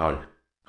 8।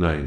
9।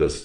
10।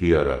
11।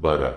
12।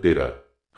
13।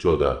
14।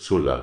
16।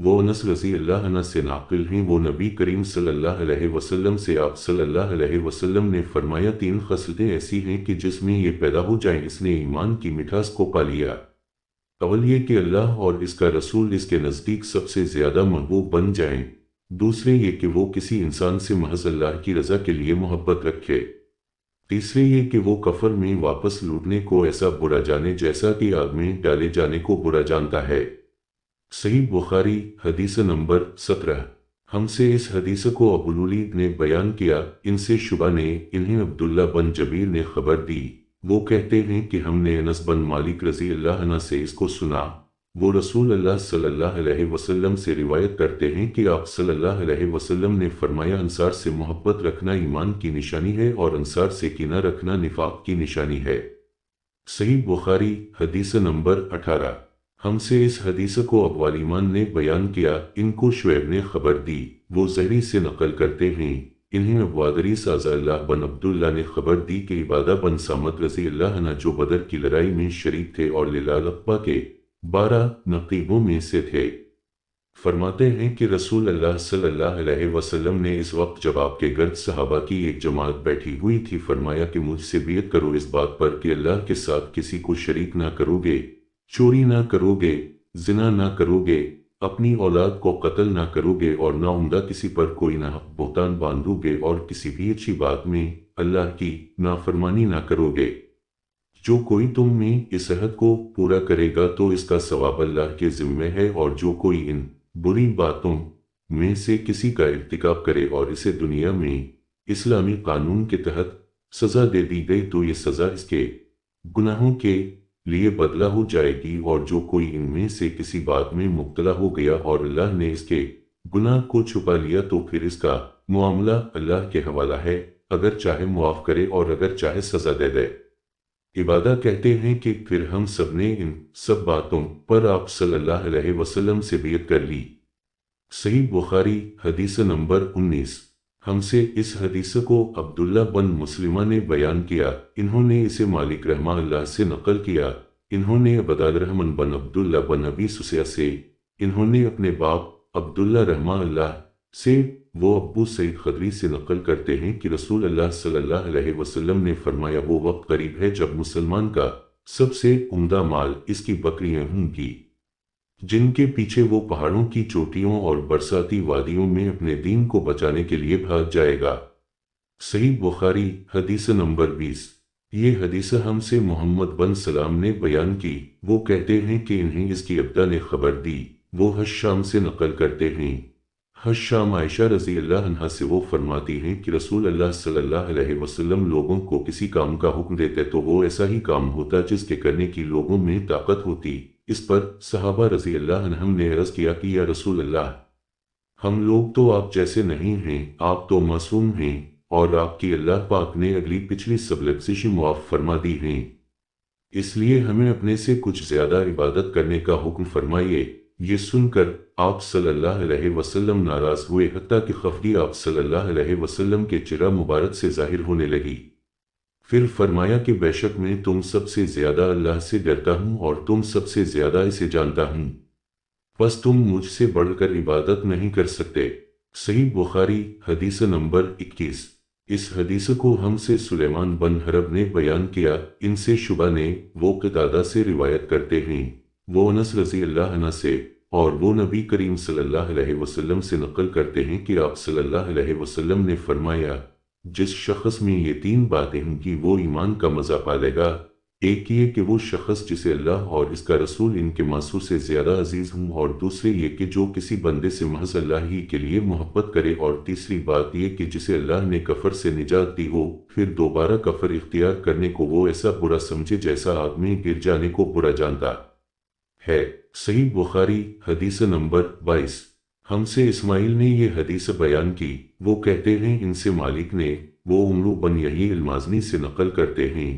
وہ انس رضی اللہ عنہ سے ناقل ہیں، وہ نبی کریم صلی اللہ علیہ وسلم سے آپ صلی اللہ علیہ وسلم نے فرمایا 3 خصلتیں ایسی ہیں کہ جس میں یہ پیدا ہو جائیں اس نے ایمان کی مٹھاس کو پا لیا۔ اول یہ کہ اللہ اور اس کا رسول اس کے نزدیک سب سے زیادہ محبوب بن جائیں، دوسرے یہ کہ وہ کسی انسان سے محض اللہ کی رضا کے لیے محبت رکھے، تیسرے یہ کہ وہ کفر میں واپس لوٹنے کو ایسا برا جانے جیسا کہ آگ میں ڈالے جانے کو برا جانتا ہے۔ صحیح بخاری حدیث نمبر 17۔ ہم سے اس حدیث کو ابو الولید نے بیان کیا، ان سے شعبہ نے، انہیں عبداللہ بن جبیر نے خبر دی، وہ کہتے ہیں کہ ہم نے انس بن مالک رضی اللہ عنہ سے اس کو سنا، وہ رسول اللہ صلی اللہ علیہ وسلم سے روایت کرتے ہیں کہ آپ صلی اللہ علیہ وسلم نے فرمایا انصار سے محبت رکھنا ایمان کی نشانی ہے اور انصار سے کینہ رکھنا نفاق کی نشانی ہے۔ صحیح بخاری حدیث نمبر 18۔ ہم سے اس حدیث کو ابو علیمان نے بیان کیا، ان کو شعیب نے خبر دی، وہ زہری سے نقل کرتے ہیں، انہیں ابو ادریس رضی اللہ بن عبداللہ نے خبر دی کہ عبادہ بن صامت رضی اللہ عنہ جو بدر کی لڑائی میں شریک تھے اور للال اقبا کے 12 نقیبوں میں سے تھے، فرماتے ہیں کہ رسول اللہ صلی اللہ علیہ وسلم نے اس وقت جب آپ کے گرد صحابہ کی ایک جماعت بیٹھی ہوئی تھی فرمایا کہ مجھ سے بیعت کرو اس بات پر کہ اللہ کے ساتھ کسی کو شریک نہ کرو گے، چوری نہ کرو گے، زنا نہ کرو گے، اپنی اولاد کو قتل نہ کرو گے اور نہ عمدہ کسی پر کوئی ناحق بہتان باندھو گے اور کسی بھی اچھی بات میں اللہ کی نافرمانی نہ کرو گے۔ جو کوئی تم میں اس عہد کو پورا کرے گا تو اس کا ثواب اللہ کے ذمہ ہے، اور جو کوئی ان بری باتوں میں سے کسی کا ارتکاب کرے اور اسے دنیا میں اسلامی قانون کے تحت سزا دے دی گئی تو یہ سزا اس کے گناہوں کے لیے بدلہ ہو جائے گی، اور جو کوئی ان میں سے کسی بات میں مبتلا ہو گیا اور اللہ نے اس کے گناہ کو چھپا لیا تو پھر اس کا معاملہ اللہ کے حوالہ ہے، اگر چاہے معاف کرے اور اگر چاہے سزا دے دے۔ عبادہ کہتے ہیں کہ پھر ہم سب نے ان سب باتوں پر آپ صلی اللہ علیہ وسلم سے بیعت کر لی۔ صحیح بخاری حدیث نمبر 19۔ ہم سے اس حدیث کو عبداللہ بن مسلمہ نے بیان کیا، انہوں نے اسے مالک رحمہ اللہ سے نقل کیا، انہوں نے عبد الرحمن بن عبداللہ بن ابی سسیہ سے، انہوں نے اپنے باپ عبداللہ رحمہ اللہ سے، وہ ابو سعید خدری سے نقل کرتے ہیں کہ رسول اللہ صلی اللہ علیہ وسلم نے فرمایا وہ وقت قریب ہے جب مسلمان کا سب سے عمدہ مال اس کی بکریاں ہوں گی، جن کے پیچھے وہ پہاڑوں کی چوٹیوں اور برساتی وادیوں میں اپنے دین کو بچانے کے لیے بھاگ جائے گا۔ صحیح بخاری حدیث نمبر 20۔ یہ حدیث ہم سے محمد بن سلام نے بیان کی، وہ کہتے ہیں کہ انہیں اس کی ابدا نے خبر دی، وہ حشام سے نقل کرتے ہیں، حشام عائشہ رضی اللہ عنہا سے، وہ فرماتی ہیں کہ رسول اللہ صلی اللہ علیہ وسلم لوگوں کو کسی کام کا حکم دیتے تو وہ ایسا ہی کام ہوتا جس کے کرنے کی لوگوں میں طاقت ہوتی۔ اس پر صحابہ رضی اللہ عنہم نے عرض کیا کہ یا رسول اللہ، ہم لوگ تو آپ جیسے نہیں ہیں، آپ تو معصوم ہیں، اور آپ کی اللہ پاک نے اگلی پچھلی سب لغزشیں معاف فرما دی ہیں، اس لیے ہمیں اپنے سے کچھ زیادہ عبادت کرنے کا حکم فرمائیے۔ یہ سن کر آپ صلی اللہ علیہ وسلم ناراض ہوئے، حتیٰ کہ خفگی آپ صلی اللہ علیہ وسلم کے چہرہ مبارک سے ظاہر ہونے لگی۔ پھر فرمایا کہ بے شک میں تم سب سے زیادہ اللہ سے ڈرتا ہوں اور تم سب سے زیادہ اسے جانتا ہوں، بس تم مجھ سے بڑھ کر عبادت نہیں کر سکتے۔ صحیح بخاری حدیث نمبر 21۔ اس حدیث کو ہم سے سلیمان بن حرب نے بیان کیا، ان سے شعبہ نے، وہ قتادہ سے روایت کرتے ہیں، وہ انس رضی اللہ عنہ سے، اور وہ نبی کریم صلی اللہ علیہ وسلم سے نقل کرتے ہیں کہ آپ صلی اللہ علیہ وسلم نے فرمایا جس شخص میں یہ 3 باتیں ہوں گی وہ ایمان کا مزہ پالے گا، ایک یہ کہ وہ شخص جسے اللہ اور اس کا رسول ان کے ماسو سے زیادہ عزیز ہوں، اور دوسرے یہ کہ جو کسی بندے سے محض اللہ ہی کے لیے محبت کرے، اور تیسری بات یہ کہ جسے اللہ نے کفر سے نجات دی ہو پھر دوبارہ کفر اختیار کرنے کو وہ ایسا برا سمجھے جیسا آدمی گر جانے کو برا جانتا ہے۔ صحیح بخاری حدیث نمبر 22۔ ہم سے اسماعیل نے یہ حدیث بیان کی، وہ کہتے ہیں ان سے مالک نے، وہ عمرو بن یحیی المازنی سے نقل کرتے ہیں،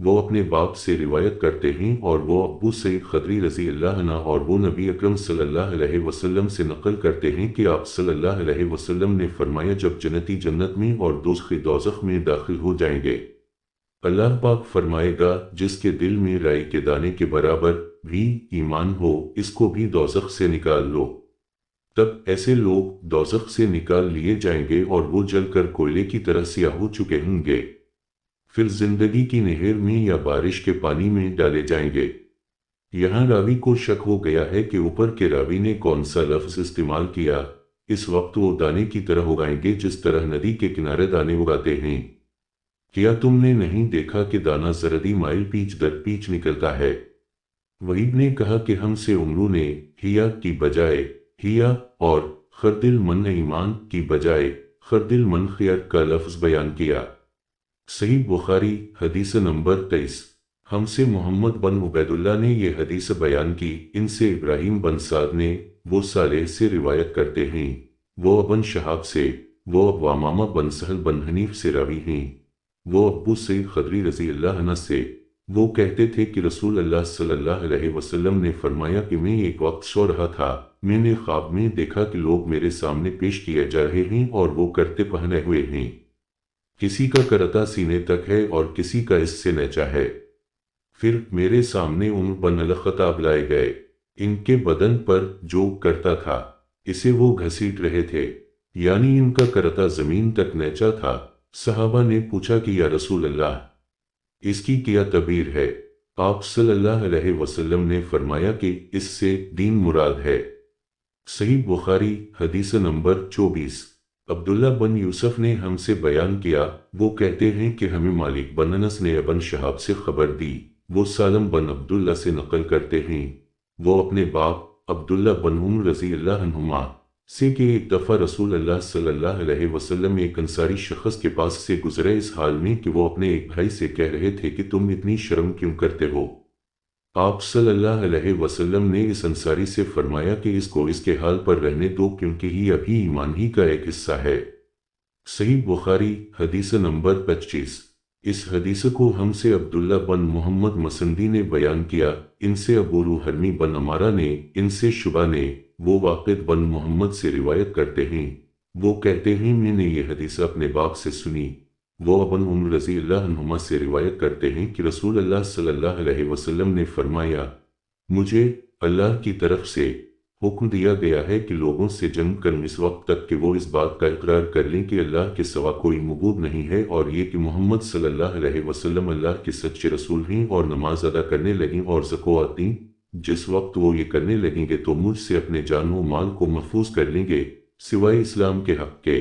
وہ اپنے باپ سے روایت کرتے ہیں، اور وہ ابو سعید خدری رضی اللہ عنہ، اور وہ نبی اکرم صلی اللہ علیہ وسلم سے نقل کرتے ہیں کہ آپ صلی اللہ علیہ وسلم نے فرمایا جب جنتی جنت میں اور دوزخی دوزخ میں داخل ہو جائیں گے، اللہ پاک فرمائے گا جس کے دل میں رائی کے دانے کے برابر بھی ایمان ہو اس کو بھی دوزخ سے نکال لو۔ تب ایسے لوگ دوزخ سے نکال لیے جائیں گے اور وہ جل کر کوئلے کی طرح سیاہ ہو چکے ہوں گے، پھر زندگی کی نہر میں یا بارش کے پانی میں ڈالے جائیں گے۔ یہاں راوی کو شک ہو گیا ہے کہ اوپر کے راوی نے کون سا لفظ استعمال کیا۔ اس وقت وہ دانے کی طرح اگائیں گے جس طرح ندی کے کنارے دانے اگاتے ہیں۔ کیا تم نے نہیں دیکھا کہ دانہ زردی مائل پیچ در پیچ نکلتا ہے؟ وحید نے کہا کہ ہم سے عمرو نے ہیا کی بجائے ہیا اور خردل من ایمان کی بجائے خردل من خیر کا لفظ بیان کیا۔ صحیح بخاری حدیث نمبر 23۔ ہم سے محمد بن عبید اللہ نے یہ حدیث بیان کی، ان سے ابراہیم بن سعد نے، وہ صالح سے روایت کرتے ہیں، وہ ابن شہاب سے، وہ ابو امامہ بن سہل بن حنیف سے راوی ہیں، وہ ابو سعید خدری رضی اللہ عنہ سے، وہ کہتے تھے کہ رسول اللہ صلی اللہ علیہ وسلم نے فرمایا کہ میں ایک وقت سو رہا تھا، میں نے خواب میں دیکھا کہ لوگ میرے سامنے پیش کیے جا رہے ہیں اور وہ کرتے پہنے ہوئے ہیں، کسی کا کرتا سینے تک ہے اور کسی کا اس سے نیچا ہے۔ پھر میرے سامنے عمر بن الخطاب لائے گئے، ان کے بدن پر جو کرتا تھا اسے وہ گھسیٹ رہے تھے، یعنی ان کا کرتا زمین تک نیچا تھا۔ صحابہ نے پوچھا کہ یا رسول اللہ، اس کی کیا تعبیر ہے؟ آپ صلی اللہ علیہ وسلم نے فرمایا کہ اس سے دین مراد ہے۔ صحیح بخاری حدیث نمبر 24۔ عبداللہ بن یوسف نے ہم سے بیان کیا، وہ کہتے ہیں کہ ہمیں مالک بن انس نے ابن شہاب سے خبر دی، وہ سالم بن عبداللہ سے نقل کرتے ہیں، وہ اپنے باپ عبداللہ بن عمر رضی اللہ عنہما سے کہ ایک دفعہ رسول اللہ صلی اللہ علیہ وسلم ایک انصاری شخص کے پاس سے گزرے اس حال میں کہ وہ اپنے ایک بھائی سے کہہ رہے تھے کہ تم اتنی شرم کیوں کرتے ہو؟ آپ صلی اللہ علیہ وسلم نے اس انصاری سے فرمایا کہ اس کو اس کے حال پر رہنے دو کیونکہ یہ ابھی ایمان ہی کا ایک حصہ ہے۔ صحیح بخاری حدیث نمبر 25۔ اس حدیث کو ہم سے عبداللہ بن محمد مسندی نے بیان کیا، ان سے ابو روحرمی بن عمارہ نے، ان سے شعبہ نے، وہ واقد بن محمد سے روایت کرتے ہیں، وہ کہتے ہیں میں نے یہ حدیث اپنے باپ سے سنی، وہ ابن عمر رضی اللہ عنہما سے روایت کرتے ہیں کہ رسول اللہ صلی اللہ علیہ وسلم نے فرمایا، مجھے اللہ کی طرف سے حکم دیا گیا ہے کہ لوگوں سے جنگ کروں اس وقت تک کہ وہ اس بات کا اقرار کر لیں کہ اللہ کے سوا کوئی معبود نہیں ہے، اور یہ کہ محمد صلی اللہ علیہ وسلم اللہ کے سچے رسول ہیں، اور نماز ادا کرنے لگیں اور زکوٰۃ دیں۔ جس وقت وہ یہ کرنے لگیں گے تو مجھ سے اپنے جان و مال کو محفوظ کر لیں گے سوائے اسلام کے حق کے۔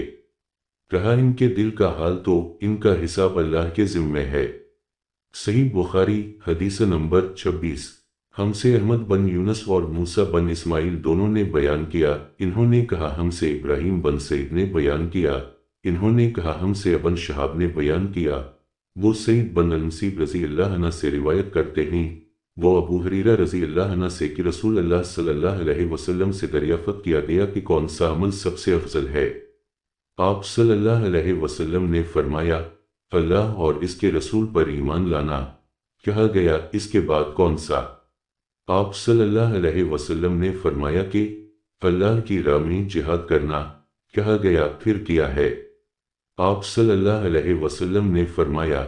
رہا ان کے دل کا حال تو ان کا حساب اللہ کے ذمہ ہے۔ صحیح بخاری حدیث نمبر 26۔ ہم سے احمد بن یونس اور موسیٰ بن اسماعیل دونوں نے بیان کیا، انہوں نے کہا ہم سے ابراہیم بن سعید نے بیان کیا، انہوں نے کہا ہم سے ابن شہاب نے بیان کیا، وہ سعید بن المسیب رضی اللہ عنہ سے روایت کرتے ہیں، وہ ابو ہریرہ رضی اللہ عنہ سے کہ رسول اللہ صلی اللہ علیہ وسلم سے دریافت کیا گیا کہ کون سا عمل سب سے افضل ہے؟ آپ صلی اللہ علیہ وسلم نے فرمایا، اللہ اور اس کے رسول پر ایمان لانا۔ کہا گیا اس کے بعد کون سا؟ آپ صلی اللہ علیہ وسلم نے فرمایا کہ اللہ کی راہ میں جہاد کرنا۔ کہا گیا پھر کیا ہے؟ آپ صلی اللہ علیہ وسلم نے فرمایا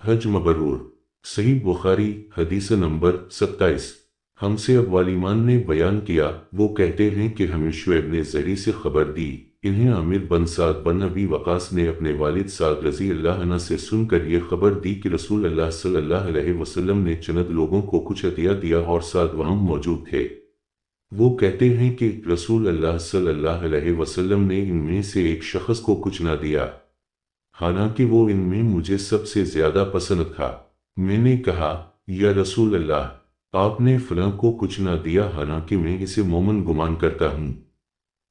حج مبرور۔ صحیح بخاری حدیث نمبر 27۔ ہم سے ابو علیمان نے بیان کیا، وہ کہتے ہیں کہ ہمیں شعیب نے زہری سے خبر دی، انہیں عامر بن سعد بن ابی وقاص نے اپنے والد سعد رضی اللہ عنہ سے سن کر یہ خبر دی کہ رسول اللہ صلی اللہ علیہ وسلم نے چند لوگوں کو کچھ عطیہ دیا اور سعد وہاں موجود تھے۔ وہ کہتے ہیں کہ رسول اللہ صلی اللہ علیہ وسلم نے ان میں سے ایک شخص کو کچھ نہ دیا، حالانکہ وہ ان میں مجھے سب سے زیادہ پسند تھا۔ میں نے کہا یا رسول اللہ، آپ نے فلاں کو کچھ نہ دیا حالانکہ میں اسے مومن گمان کرتا ہوں۔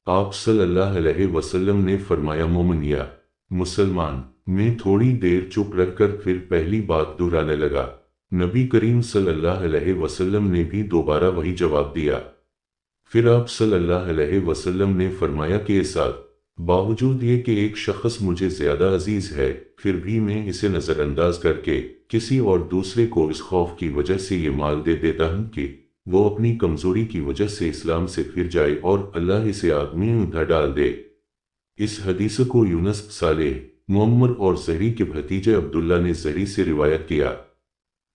آپ صلی اللہ علیہ وسلم نے فرمایا مومن یا مسلمان۔ میں تھوڑی دیر چپ رہ کر پھر پہلی بات دہرانے لگا۔ نبی کریم صلی اللہ علیہ وسلم نے بھی دوبارہ وہی جواب دیا۔ پھر آپ صلی اللہ علیہ وسلم نے فرمایا کہ سعد، باوجود یہ کہ ایک شخص مجھے زیادہ عزیز ہے، پھر بھی میں اسے نظر انداز کر کے کسی اور دوسرے کو اس خوف کی وجہ سے یہ مال دے دیتا ہوں کہ وہ اپنی کمزوری کی وجہ سے اسلام سے پھر جائے اور اللہ اسے آگ میں اندھا ڈال دے۔ اس حدیث کو یونس، صالح، معمر اور زہری کے بھتیجے عبداللہ نے زہری سے روایت کیا۔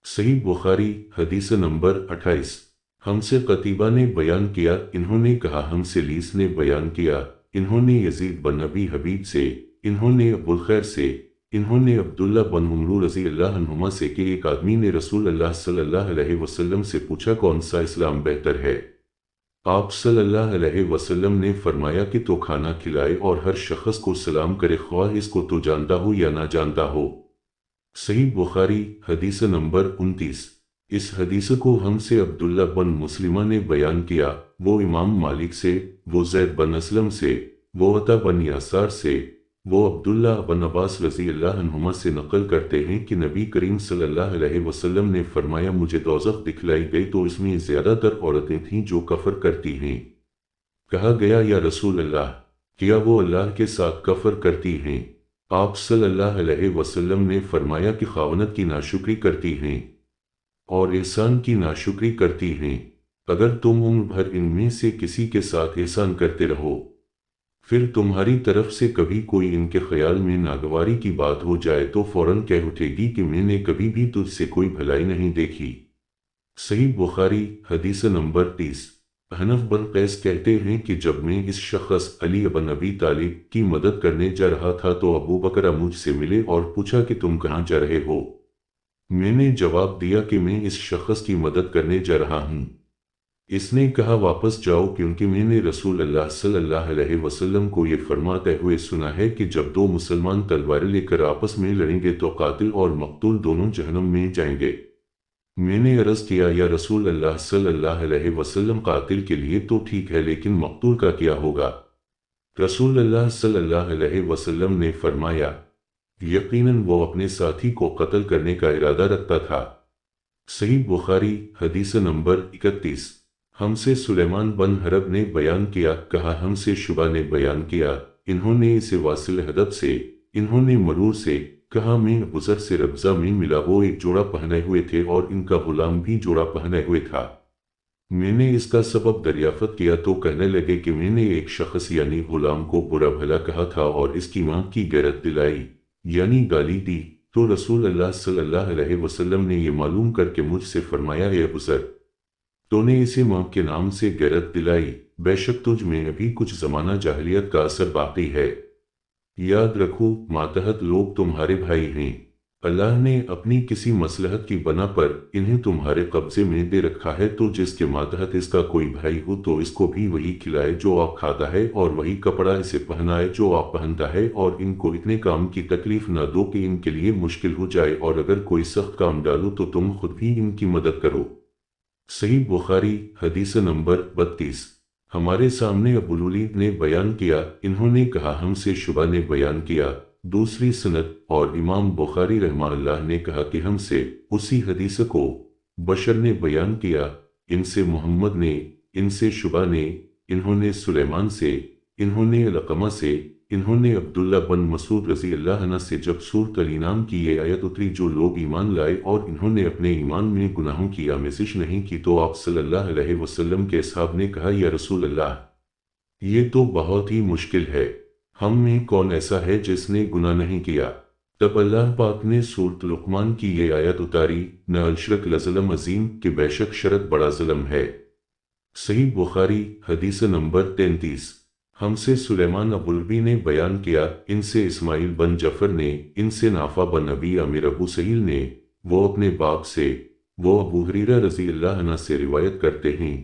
صحیح بخاری حدیث نمبر 28۔ ہم سے قتیبہ نے بیان کیا، انہوں نے کہا ہم سے لیس نے بیان کیا، انہوں نے یزید بن ابی حبیب سے، انہوں نے ابو الخیر سے، انہوں نے عبداللہ بن عمرو رضی اللہ عنہما سے کہ ایک آدمی نے رسول اللہ صلی اللہ علیہ وسلم سے پوچھا کون سا اسلام بہتر ہے؟ آپ صلی اللہ علیہ وسلم نے فرمایا کہ تو کھانا کھلائے اور ہر شخص کو سلام کرے، خواہ اس کو تو جانتا ہو یا نہ جانتا ہو۔ صحیح بخاری حدیث نمبر 29۔ اس حدیث کو ہم سے عبداللہ بن مسلمہ نے بیان کیا، وہ امام مالک سے، وہ زید بن اسلم سے، وہ عطا بن یاسار سے، وہ عبداللہ بن عباس رضی اللہ عنہما سے نقل کرتے ہیں کہ نبی کریم صلی اللہ علیہ وسلم نے فرمایا مجھے دوزخ دکھلائی گئی تو اس میں زیادہ تر عورتیں تھیں جو کفر کرتی ہیں۔ کہا گیا یا رسول اللہ، کیا وہ اللہ کے ساتھ کفر کرتی ہیں؟ آپ صلی اللہ علیہ وسلم نے فرمایا کہ خاوند کی ناشکری کرتی ہیں اور احسان کی ناشکری کرتی ہیں۔ اگر تم عمر بھر ان میں سے کسی کے ساتھ احسان کرتے رہو، پھر تمہاری طرف سے کبھی کوئی ان کے خیال میں ناگواری کی بات ہو جائے تو فوراً کہہ اٹھے گی کہ میں نے کبھی بھی تجھ سے کوئی بھلائی نہیں دیکھی۔ صحیح بخاری حدیث نمبر 30۔ حنف بن قیس کہتے ہیں کہ جب میں اس شخص علی بن ابی طالب کی مدد کرنے جا رہا تھا تو ابو بکر مجھ سے ملے اور پوچھا کہ تم کہاں جا رہے ہو؟ میں نے جواب دیا کہ میں اس شخص کی مدد کرنے جا رہا ہوں۔ اس نے کہا واپس جاؤ کیونکہ میں نے رسول اللہ صلی اللہ علیہ وسلم کو یہ فرماتے ہوئے سنا ہے کہ جب دو مسلمان تلواریں لے کر آپس میں لڑیں گے تو قاتل اور مقتول دونوں جہنم میں جائیں گے۔ میں نے عرض کیا یا رسول اللہ صلی اللہ علیہ وسلم قاتل کے لیے تو ٹھیک ہے لیکن مقتول کا کیا ہوگا؟ رسول اللہ صلی اللہ علیہ وسلم نے فرمایا یقیناً وہ اپنے ساتھی کو قتل کرنے کا ارادہ رکھتا تھا۔ صحیح بخاری حدیث نمبر 31۔ ہم سے سلیمان بن حرب نے بیان کیا، کہا ہم سے شعبہ نے بیان کیا، انہوں نے اسے واصل حدب سے، انہوں نے مرور سے، کہا میں ابوذر سے ربضہ میں ملا، وہ ایک جوڑا پہنے ہوئے تھے اور ان کا غلام بھی جوڑا پہنے ہوئے تھا۔ میں نے اس کا سبب دریافت کیا تو کہنے لگے کہ میں نے ایک شخص یعنی غلام کو برا بھلا کہا تھا اور اس کی ماں کی غیرت دلائی یعنی گالی دی، تو رسول اللہ صلی اللہ علیہ وسلم نے یہ معلوم کر کے مجھ سے فرمایا اے ابوذر، تو نے اسے ماں کے نام سے غیرت دلائی، بے شک تجھ میں ابھی کچھ زمانہ جاہلیت کا اثر باقی ہے۔ یاد رکھو ماتحت لوگ تمہارے بھائی ہیں، اللہ نے اپنی کسی مصلحت کی بنا پر انہیں تمہارے قبضے میں دے رکھا ہے، تو جس کے ماتحت اس کا کوئی بھائی ہو تو اس کو بھی وہی کھلائے جو آپ کھاتا ہے اور وہی کپڑا اسے پہنائے جو آپ پہنتا ہے، اور ان کو اتنے کام کی تکلیف نہ دو کہ ان کے لیے مشکل ہو جائے، اور اگر کوئی سخت کام ڈالو تو تم خود بھی ان کی مدد کرو۔ صحیح بخاری حدیث نمبر 32۔ ہمارے سامنے ابو الولید نے بیان کیا، انہوں نے کہا ہم سے شعبہ نے بیان کیا، دوسری سند، اور امام بخاری رحمہ اللہ نے کہا کہ ہم سے اسی حدیث کو بشر نے بیان کیا، ان سے محمد نے، ان سے شعبہ نے، انہوں نے سلیمان سے، انہوں نے علقمہ سے، انہوں نے عبداللہ بن مسعود رضی اللہ عنہ سے جب سورۃ الانعام کی یہ آیت اتری جو لوگ ایمان لائے اور انہوں نے اپنے ایمان میں گناہوں کی آمیزش نہیں کی، تو آپ صلی اللہ علیہ وسلم کے اصحاب نے کہا یا رسول اللہ، یہ تو بہت ہی مشکل ہے، ہم میں کون ایسا ہے جس نے گناہ نہیں کیا؟ تب اللہ پاک نے سورۃ لقمان کی یہ آیت اتاری، نہ الشرک لظلم عظیم، کہ بے شک شرک بڑا ظلم ہے۔ صحیح بخاری حدیث نمبر 33۔ ہم سے سلیمان ابو الربی نے بیان کیا، ان سے اسماعیل بن جعفر نے، ان سے نافع بن ابی عامر ابو سہیل نے، وہ اپنے باپ سے، وہ ابو ہریرہ رضی اللہ عنہ سے روایت کرتے ہیں،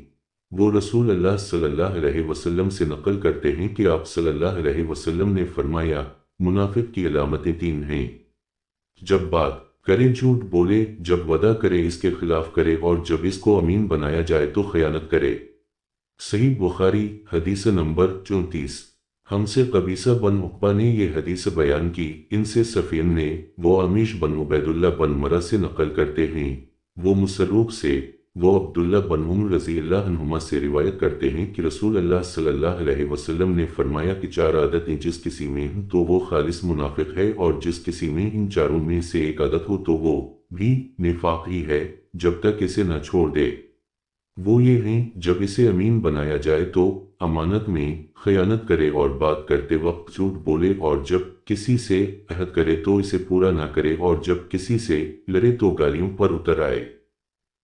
وہ رسول اللہ صلی اللہ علیہ وسلم سے نقل کرتے ہیں کہ آپ صلی اللہ علیہ وسلم نے فرمایا منافق کی علامتیں 3 ہیں، جب بات کرے جھوٹ بولے، جب وعدہ کرے اس کے خلاف کرے، اور جب اس کو امین بنایا جائے تو خیانت کرے۔ صحیح بخاری حدیث نمبر 34۔ ہم سے قبیصہ بن عقبہ نے یہ حدیث بیان کی، ان سے سفین نے، وہ عمیش بن عبید اللہ بن مرہ سے نقل کرتے ہیں، وہ مسروق سے، وہ عبداللہ بن عمر رضی اللہ عنہما سے روایت کرتے ہیں کہ رسول اللہ صلی اللہ علیہ وسلم نے فرمایا کہ 4 عادتیں جس کسی میں ہوں تو وہ خالص منافق ہے، اور جس کسی میں ان چاروں میں سے ایک عادت ہو تو وہ بھی نفاق ہی ہے جب تک اسے نہ چھوڑ دے۔ وہ یہ ہیں، جب اسے امین بنایا جائے تو امانت میں خیانت کرے اور بات کرتے وقت جھوٹ بولے، اور جب کسی سے عہد کرے تو اسے پورا نہ کرے، اور جب کسی سے لڑے تو گالیوں پر اتر آئے۔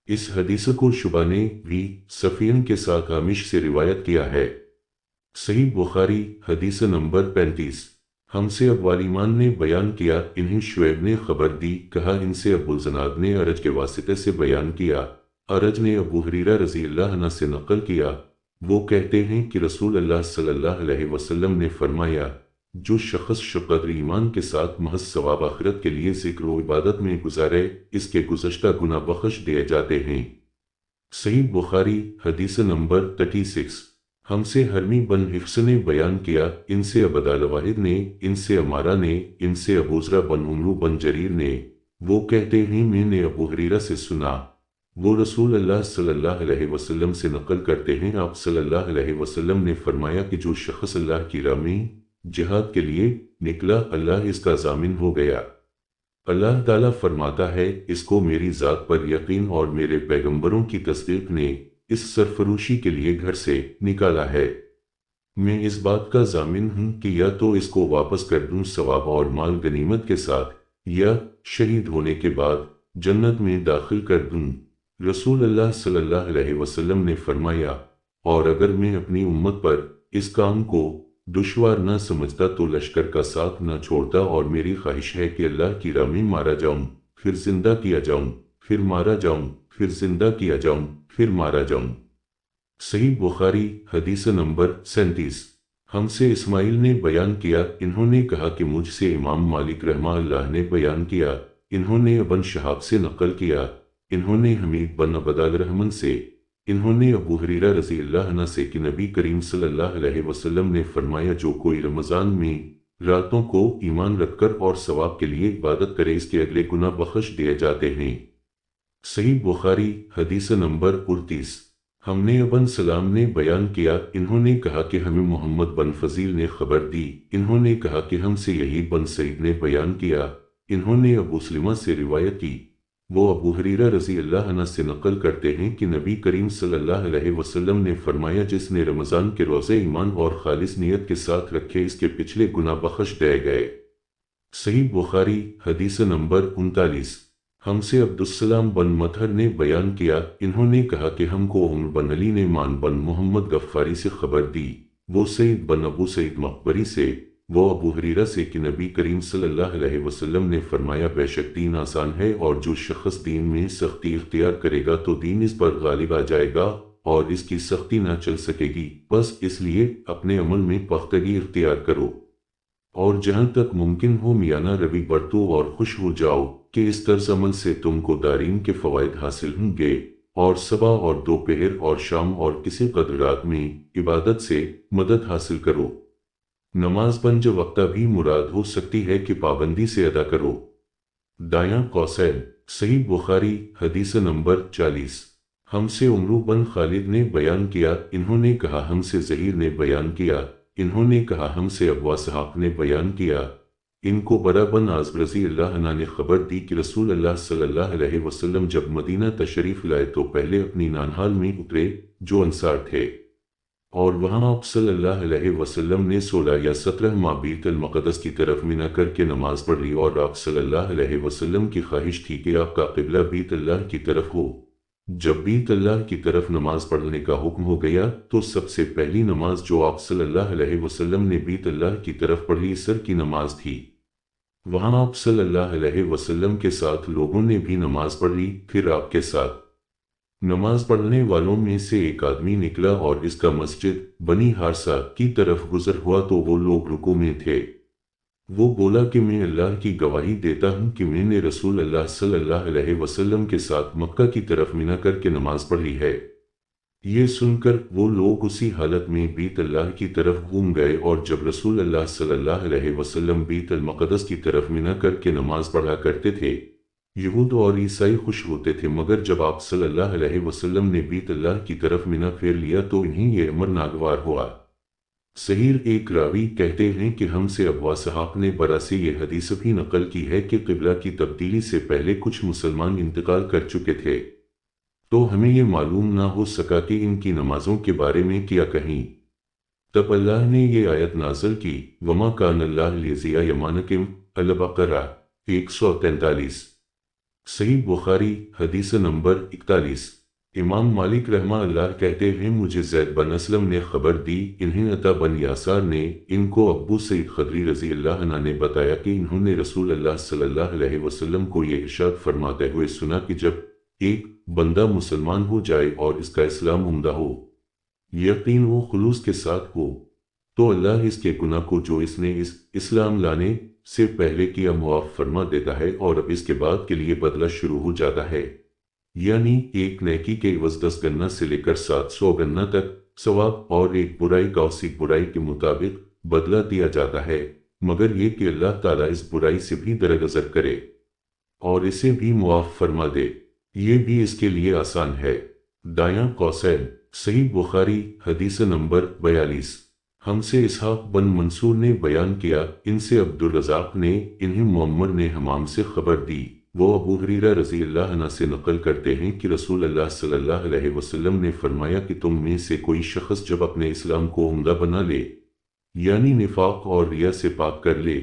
اس حدیث کو شعبہ نے بھی سفین کے ساتھ عامش سے روایت کیا ہے۔ صحیح بخاری حدیث نمبر 35۔ ہم سے ابو علیمان نے بیان کیا، انہیں شعیب نے خبر دی، کہا ان سے ابو الزناد نے ارج کے واسطے سے بیان کیا، ارج نے ابو ہریرہ رضی اللہ عنہ سے نقل کیا، وہ کہتے ہیں کہ رسول اللہ صلی اللہ علیہ وسلم نے فرمایا، جو شخص شقدر ایمان کے ساتھ محض ثواب آخرت کے لیے ذکر و عبادت میں گزارے، اس کے گزشتہ گناہ بخش دیے جاتے ہیں۔ صحیح بخاری حدیث نمبر 36۔ ہم سے حرمی بن حفص نے بیان کیا، ان سے عبد الواحد نے، ان سے عمارہ نے، ان سے ابوذر بن عمرو بن جریر نے، وہ کہتے ہیں میں نے ابو ہریرہ سے سنا، وہ رسول اللہ صلی اللہ علیہ وسلم سے نقل کرتے ہیں، آپ صلی اللہ علیہ وسلم نے فرمایا کہ جو شخص اللہ کی راہ میں جہاد کے لیے نکلا، اللہ اس کا ضامن ہو گیا۔ اللہ تعالیٰ فرماتا ہے، اس کو میری ذات پر یقین اور میرے پیغمبروں کی تصدیق نے اس سرفروشی کے لیے گھر سے نکالا ہے۔ میں اس بات کا ضامن ہوں کہ یا تو اس کو واپس کر دوں ثواب اور مال غنیمت کے ساتھ، یا شہید ہونے کے بعد جنت میں داخل کر دوں۔ رسول اللہ صلی اللہ علیہ وسلم نے فرمایا، اور اگر میں اپنی امت پر اس کام کو دشوار نہ سمجھتا تو لشکر کا ساتھ نہ چھوڑتا، اور میری خواہش ہے کہ اللہ کی راہ میں مارا جاؤں، پھر زندہ کیا جاؤں، پھر مارا جاؤں، پھر زندہ کیا جاؤں، پھر مارا جاؤں۔ صحیح بخاری حدیث نمبر 37۔ ہم سے اسماعیل نے بیان کیا، انہوں نے کہا کہ مجھ سے امام مالک رحمہ اللہ نے بیان کیا، انہوں نے ابن شہاب سے نقل کیا، انہوں نے حمید بن عبد الرحمن سے، انہوں نے ابو ہریرہ رضی اللہ عنہ سے کہ نبی کریم صلی اللہ علیہ وسلم نے فرمایا، جو کوئی رمضان میں راتوں کو ایمان رکھ کر اور ثواب کے لیے عبادت کرے، اس کے اگلے گناہ بخش دیے جاتے ہیں۔ صحیح بخاری حدیث نمبر 38۔ ہم نے ابن سلام نے بیان کیا، انہوں نے کہا کہ ہمیں محمد بن فضیل نے خبر دی، انہوں نے کہا کہ ہم سے یہی بن سعید نے بیان کیا، انہوں نے ابو سلمہ سے روایت کی، وہ ابو ہریرہ رضی اللہ عنہ سے نقل کرتے ہیں کہ نبی کریم صلی اللہ علیہ وسلم نے فرمایا، جس نے رمضان کے روزے ایمان اور خالص نیت کے ساتھ رکھے، اس کے پچھلے گناہ بخش دیے گئے۔ صحیح بخاری حدیث نمبر 39۔ ہم سے عبدالسلام بن مطہر نے بیان کیا، انہوں نے کہا کہ ہم کو عمر بن علی نے مان بن محمد غفاری سے خبر دی، وہ سعید بن ابو سعید مقبری سے، وہ ابو ہریرہ سے کہ نبی کریم صلی اللہ علیہ وسلم نے فرمایا، بے شک دین آسان ہے، اور جو شخص دین میں سختی اختیار کرے گا تو دین اس پر غالب آ جائے گا اور اس کی سختی نہ چل سکے گی، بس اس لیے اپنے عمل میں پختگی اختیار کرو، اور جہاں تک ممکن ہو میانہ روی برتو اور خوش ہو جاؤ، کہ اس طرز عمل سے تم کو دارین کے فوائد حاصل ہوں گے، اور صبح اور دوپہر اور شام اور کسی قدر رات میں عبادت سے مدد حاصل کرو۔ نماز پنج وقتہ بھی مراد ہو سکتی ہے کہ پابندی سے ادا کرو۔ دایاں قوسین صحیح بخاری حدیث نمبر 40۔ ہم سے عمرو بن خالد نے بیان کیا، انہوں نے کہا ہم سے زہیر نے بیان کیا، انہوں نے کہا ہم سے ابو اسحاق نے بیان کیا، ان کو برا بن عازب رضی اللہ عنہ نے خبر دی کہ رسول اللہ صلی اللہ علیہ وسلم جب مدینہ تشریف لائے تو پہلے اپنی نانہال میں اترے جو انصار تھے، اور وہاں آپ صلی اللہ علیہ وسلم نے 16 یا 17 ماہ بیت المقدس کی طرف منا کر کے نماز پڑھ لی، اور آپ صلی اللہ علیہ وسلم کی خواہش تھی کہ آپ کا قبلہ بیت اللہ کی طرف ہو۔ جب بیت اللہ کی طرف نماز پڑھنے کا حکم ہو گیا تو سب سے پہلی نماز جو آپ صلی اللہ علیہ وسلم نے بیت اللہ کی طرف پڑھی عصر کی نماز تھی۔ وہاں آپ صلی اللہ علیہ وسلم کے ساتھ لوگوں نے بھی نماز پڑھ لی، پھر آپ کے ساتھ نماز پڑھنے والوں میں سے ایک آدمی نکلا اور اس کا مسجد بنی حارثہ کی طرف گزر ہوا تو وہ لوگ رکوع میں تھے، وہ بولا کہ میں اللہ کی گواہی دیتا ہوں کہ میں نے رسول اللہ صلی اللہ علیہ وسلم کے ساتھ مکہ کی طرف منا کر کے نماز پڑھی ہے۔ یہ سن کر وہ لوگ اسی حالت میں بیت اللہ کی طرف گھوم گئے، اور جب رسول اللہ صلی اللہ علیہ وسلم بیت المقدس کی طرف منا کر کے نماز پڑھا کرتے تھے، یہود اور عیسائی خوش ہوتے تھے، مگر جب آپ صلی اللہ علیہ وسلم نے بیت اللہ کی طرف منا پھیر لیا تو انہیں یہ امر ناگوار ہوا۔ صحیح ایک راوی کہتے ہیں کہ ہم سے ابو اسحاق نے برا سے یہ حدیث بھی نقل کی ہے کہ قبلہ کی تبدیلی سے پہلے کچھ مسلمان انتقال کر چکے تھے، تو ہمیں یہ معلوم نہ ہو سکا کہ ان کی نمازوں کے بارے میں کیا کہیں۔ تب اللہ نے یہ آیت نازل کی، وما کان اللہ لیضیع ایمانکم، البقرہ 143۔ صحیح بخاری حدیث نمبر 41۔ امام مالک رحمہ اللہ کہتے ہیں مجھے زید بن اسلم نے خبر دی، انہیں عطا بن یاسار نے، ان کو ابو سعید خدری رضی اللہ عنہ نے بتایا کہ انہوں نے رسول اللہ صلی اللہ علیہ وسلم کو یہ ارشاد فرماتے ہوئے سنا کہ جب ایک بندہ مسلمان ہو جائے اور اس کا اسلام عمدہ ہو، یقین و خلوص کے ساتھ ہو، تو اللہ اس کے گناہ کو جو اس نے اس اسلام لانے سے پہلے کیا معاف فرما دیتا ہے، اور اب اس کے بعد کے لیے بدلہ شروع ہو جاتا ہے، یعنی ایک نیکی کے عوض 10 گنا سے لے کر 700 گنا تک ثواب، اور ایک برائی کا اسی برائی کے مطابق بدلہ دیا جاتا ہے، مگر یہ کہ اللہ تعالیٰ اس برائی سے بھی درگزر کرے اور اسے بھی معاف فرما دے، یہ بھی اس کے لیے آسان ہے۔ دایاں قوسین صحیح بخاری حدیث نمبر 42۔ ہم سے اسحاق بن منصور نے بیان کیا، ان سے عبد الرزاق نے، انہیں معمر نے حمام سے خبر دی، وہ ابو ہریرہ رضی اللہ عنہ سے نقل کرتے ہیں کہ رسول اللہ صلی اللہ علیہ وسلم نے فرمایا کہ تم میں سے کوئی شخص جب اپنے اسلام کو عمدہ بنا لے، یعنی نفاق اور ریا سے پاک کر لے،